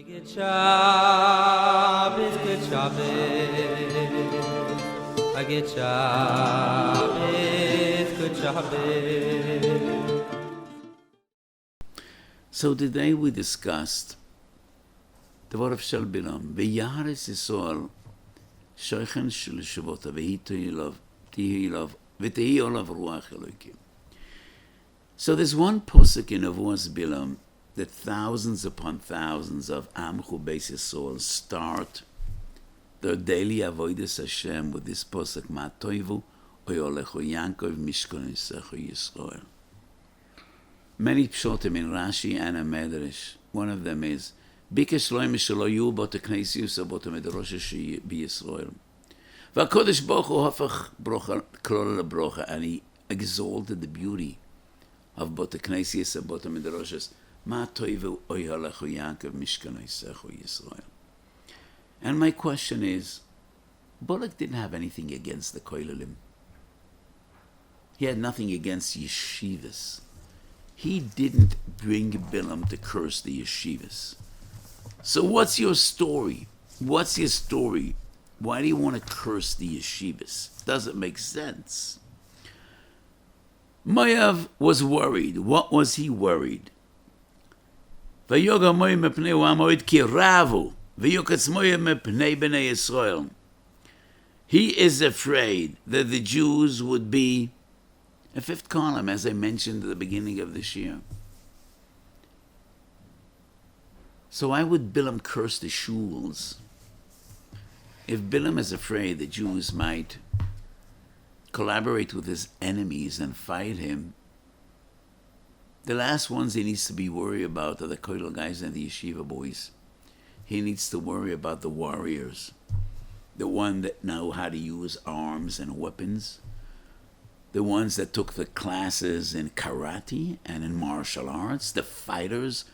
Good Shabbos, good Shabbos. I get Shabbos, good Shabbos. So today we discussed the word of Shel Bilam. V'yaharis Yisrael shoichen shel shavota v'hi v'tehi olav ruach Elokim. So there's one posuk in Avos Bilam that thousands upon thousands of Amchu Beis Yisrael start their daily avodas Hashem with this posuk Ma'toivu oyolechu Yankov Mishkon Yisechu Yisrael. Many pshotim in Rashi and a Medrash. One of them is Bikesh loim shelo yu bot kneisius bot medrosha b'Yisrael. VaKodesh Baruch Hu hafach brocha klol lebrocha, and he exalted the beauty of bot kneisius and bot medroshas. Ma toivu oyalechu Yankov Mishkan Yisechu Yisrael. And my question is, Balak didn't have anything against the koilelim. He had nothing against yeshivas. He didn't bring Bilam to curse the yeshivas. So what's your story? What's your story? Why do you want to curse the yeshivas? Doesn't make sense. Moav was worried. What was he worried? He is afraid that the Jews would be a fifth column, as I mentioned at the beginning of this year. So why would Bilam curse the shules? If Bilam is afraid the Jews might collaborate with his enemies and fight him, the last ones he needs to be worried about are the koilel guys and the yeshiva boys. He needs to worry about the warriors, the one that know how to use arms and weapons, the ones that took the classes in karate and in martial arts, the fighters,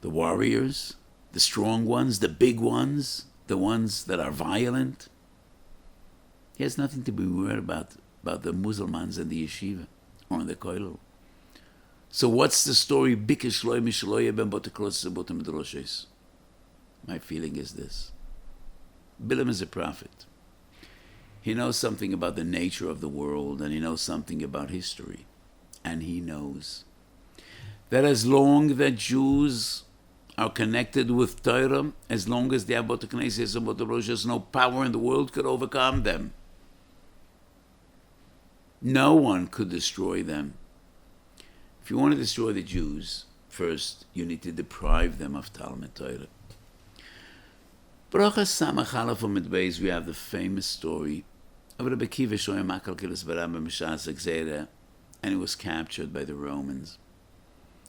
the warriors, the strong ones, the big ones, the ones that are violent. He has nothing to be worried about the Muslims and the yeshiva or the koilel. So what's the story? My feeling is this. Bilam is a prophet. He knows something about the nature of the world, and he knows something about history. And he knows that as long that Jews are connected with Torah, as long as they have Bot Knesset and Bot Roshas, no power in the world could overcome them. No one could destroy them. If you want to destroy the Jews, first you need to deprive them of Talmud Torah. Parshas Samach Aleph Amud Beis, we have the famous story of Rabbi Akiva Shoyam Makalkilas Barabba Mishas Gzeira, and he was captured by the Romans.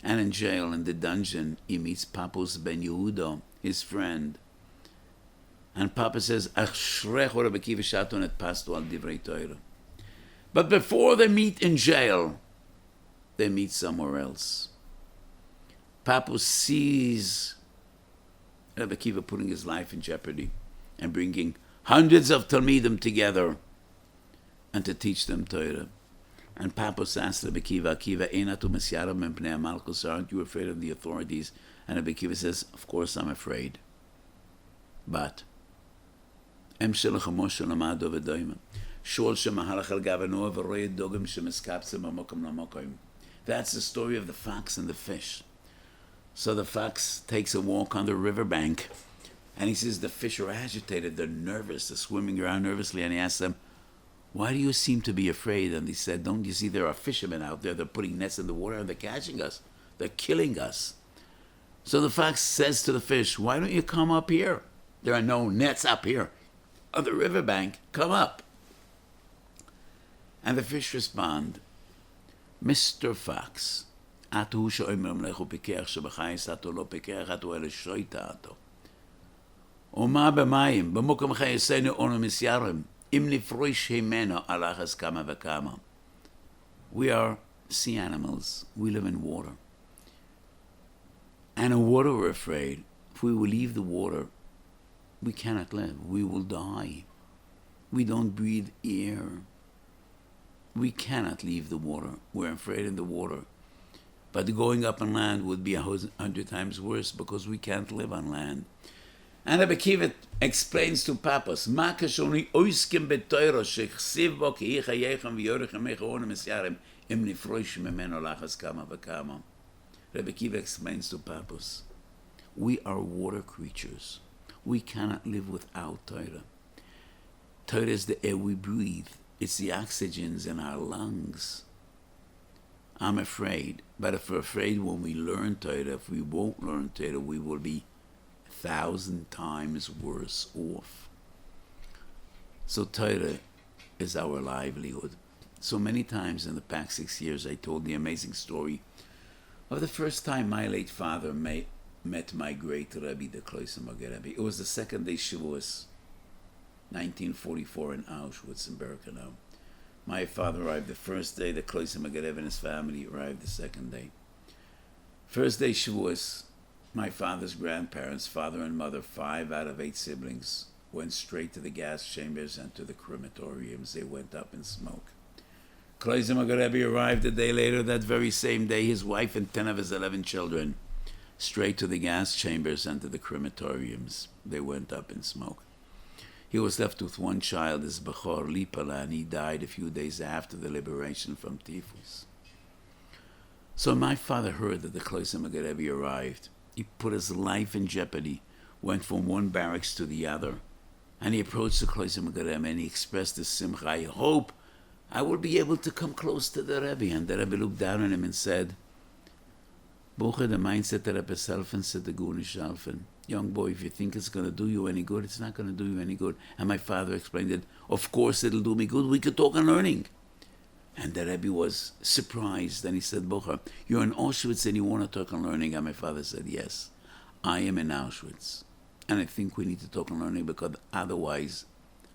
And in jail, in the dungeon, he meets Papus ben Yehuda, his friend. And Papa says, Ashrecho Rabbi Akiva Shaton et Pasto al Divrei Torah. But before they meet in jail, they meet somewhere else. Papus sees Rabbi Akiva putting his life in jeopardy and bringing hundreds of Talmidim together and to teach them Torah. And Papus asked Rabbi Akiva, aren't you afraid of the authorities? And Rabbi Akiva says, of course I'm afraid. But that's the story of the fox and the fish. So the fox takes a walk on the riverbank, and he sees the fish are agitated, they're nervous, they're swimming around nervously, and he asks them, why do you seem to be afraid? And they said, don't you see there are fishermen out there, they're putting nets in the water and they're catching us, they're killing us. So the fox says to the fish, why don't you come up here? There are no nets up here on the riverbank, come up. And the fish respond, Mr. Fox, atu sho'omer mlechu pikech shebachayis atu lo pikech atu ele shoita atu. Oma b'mayim, b'mokom chayesenu ono misyarim, im nifroish himeno alachas kama v'kama. We are sea animals. We live in water. And in water we're afraid. If we will leave the water, we cannot live. We will die. We don't breathe air. We cannot leave the water. We're afraid in the water. But going up on land would be 100 times worse because we can't live on land. And Rabbi Kiva explains to Papas, Ma kashoni oiskim betoiro shechsiv bo ki ichayechem v'yorichem mechonim esyarim im nifroish memeno lachas kama v'kama. Rabbi Kiva explains to Papas, we are water creatures. We cannot live without Torah. Torah is the air we breathe. It's the oxygens in our lungs. I'm afraid, but if we're afraid when we learn Torah, if we won't learn Torah, we will be 1,000 times worse off. So Torah is our livelihood. So many times in the past 6 years, I told the amazing story of the first time my late father met my great Rebbe, the Kloiser Maggid Rebbe. It was the second day Shavuos, 1944 in Auschwitz in Birkenau. My father arrived the first day, the Kloiser Maggid Rebbe and his family arrived the second day. First day Shavuos, my father's grandparents, father and mother, 5 out of 8 siblings, went straight to the gas chambers and to the crematoriums. They went up in smoke. Kloiser Maggid Rebbe arrived a day later. That very same day, his wife and 10 of his 11 children, straight to the gas chambers and to the crematoriums. They went up in smoke. He was left with one child, his Bechor Lipala, and he died a few days after the liberation from typhus. So my father heard that the Kloiser Maggid Rebbe arrived. He put his life in jeopardy, went from one barracks to the other, and he approached the Kloiser Maggid Rebbe and he expressed his Simcha, I hope I will be able to come close to the Rebbe. And the Rebbe looked down on him and said, Boche, the mindset that Rebbe Selfen said the Gune Shalfen. Young boy, if you think it's going to do you any good, it's not going to do you any good. And my father explained it, of course it'll do me good. We could talk on learning. And the Rebbe was surprised. And he said, Bocha, you're in Auschwitz and you want to talk on learning? And my father said, yes, I am in Auschwitz. And I think we need to talk on learning because otherwise,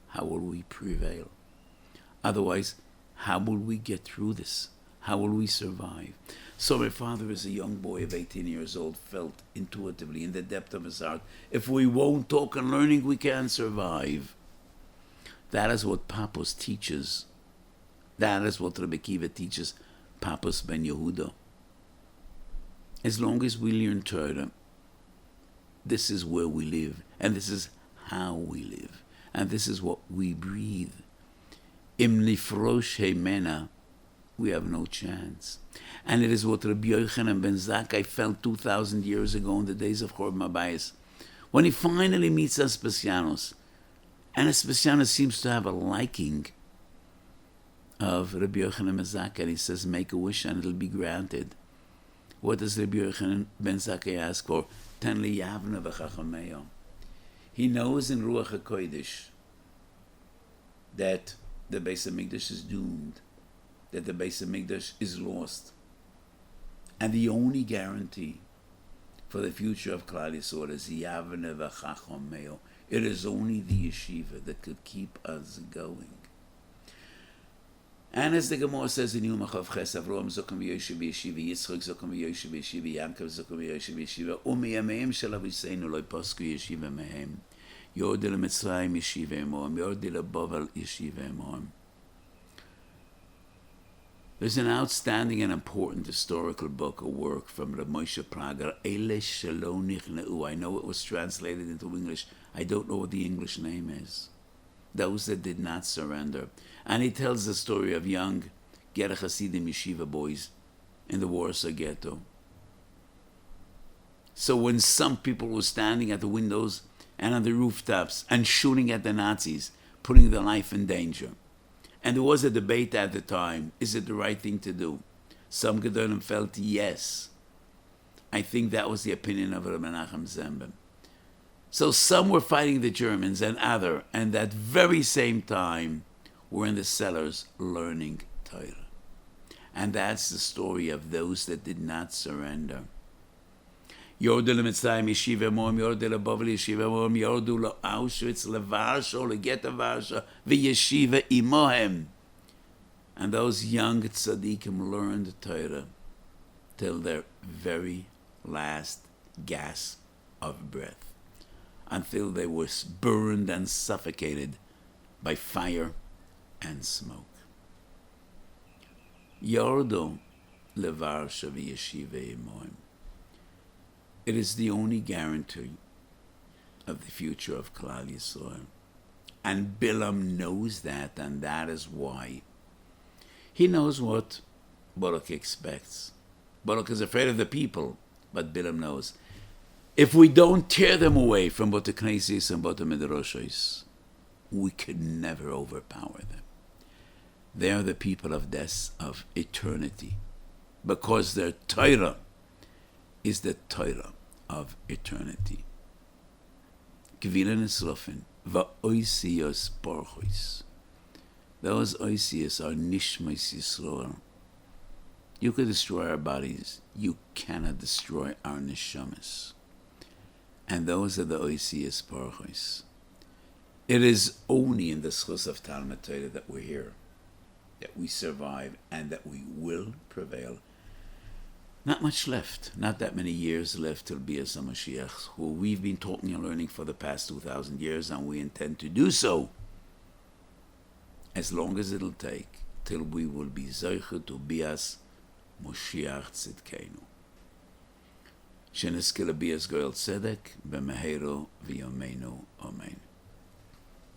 how will we prevail? Otherwise, how will we get through this? How will we survive? So my father, as a young boy of 18 years old, felt intuitively in the depth of his heart, if we won't talk and learning, we can't survive. That is what Papas teaches. That is what Rebbe Kiva teaches Papas Ben Yehuda. As long as we learn Torah, this is where we live, and this is how we live, and this is what we breathe. Im nifrosh heimena, we have no chance. And it is what Rabbi Yochanan ben Zakkai felt 2,000 years ago in the days of Chorb Mabayis, when he finally meets Aspasianos. And Aspasianos seems to have a liking of Rabbi Yochanan ben Zakkai, and he says, make a wish and it'll be granted. What does Rabbi Yochanan ben Zakkai ask for? Ten li yavna v'chachameyo. He knows in Ruach HaKodesh that the Beis HaMikdash is doomed, that the Beis HaMikdash is lost. And the only guarantee for the future of Klal Yisrael is Yavne v'Chachomeo. It is only the yeshiva that could keep us going. And as the Gemara says in Yom HaChav Ches, Avraham zokum v'yoshev b'yeshiva, Yitzchak zokum v'yoshev b'yeshiva, Yaakov zokum v'yoshev b'yeshiva, u'miyameim shel aviseinu lo yposku yeshiva mehem. Yordi leMitzrayim yeshiva emoim, Yordi leBavel yeshiva emoim. There's an outstanding and important historical book, a work from Rav Moshe Prager, Ele Shelo Nichneu. I know it was translated into English. I don't know what the English name is. Those that did not surrender. And he tells the story of young Ger Hasidim yeshiva boys in the Warsaw Ghetto. So when some people were standing at the windows and on the rooftops and shooting at the Nazis, putting their life in danger, and there was a debate at the time, is it the right thing to do? Some Gedolim felt yes. I think that was the opinion of Rabbi Menachem Zemben. So some were fighting the Germans and that very same time were in the cellars learning Torah. And that's the story of those that did not surrender. Yordu leMitzrayim yeshiva moim, yordu leBavel yeshiva moim, yordu leAuschwitz, leVarsha, legeta Varsha, v'yeshiva imohem. And those young tzaddikim learned Torah till their very last gasp of breath, until they were burned and suffocated by fire and smoke. Yordu levarsha v'yeshiva imoim. It is the only guarantee of the future of Klal Yisrael. And Bilam knows that, and that is why. He knows what Balak expects. Balak is afraid of the people, but Bilam knows. If we don't tear them away from Bota Knesses and Bota Midrashos, we could never overpower them. They are the people of death, of eternity, because their Torah is the Torah of eternity. Gvilen Eslofen, va'oisiyos porchois. Those oisiyos are nishmas Yisrael. You could destroy our bodies. You cannot destroy our neshamas. And those are the oisiyos porchois. It is only in the shules of Talmud Torah that we're here, that we survive, and that we will prevail. Not much left, not that many years left till Bias HaMashiach, who we've been talking and learning for the past 2,000 years, and we intend to do so as long as it'll take till we will be Zoche to Bias Moshiach Tzidkenu. Sheneskele Bias Goel Tzedek, B'mehero V'yomeinu. Amen.